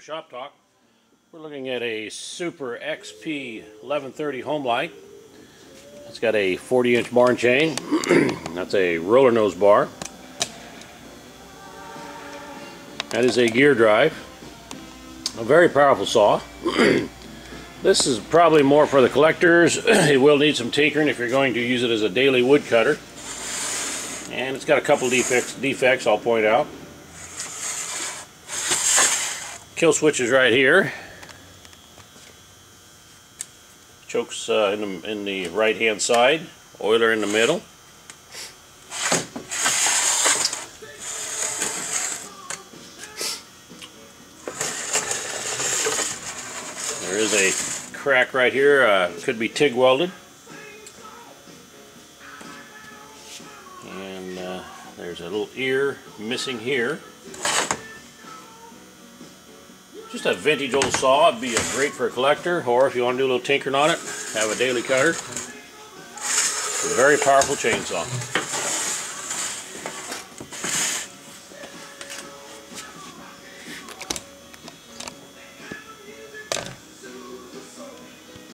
for Shop Talk. We're looking at a Super XP 1130 Homelite. It's got a 40-inch bar and chain. That's a roller nose bar. That is a gear drive. A very powerful saw. This is probably more for the collectors. It will need some tinkering if you're going to use it as a daily wood cutter. And it's got a couple defects I'll point out. Kill switch is right here. Chokes in the right hand side. Oiler in the middle. There is a crack right here. Could be TIG welded. And there's a little ear missing here. Just a vintage old saw. It'd be great for a collector, or if you want to do a little tinkering on it, have a daily cutter. It's a very powerful chainsaw.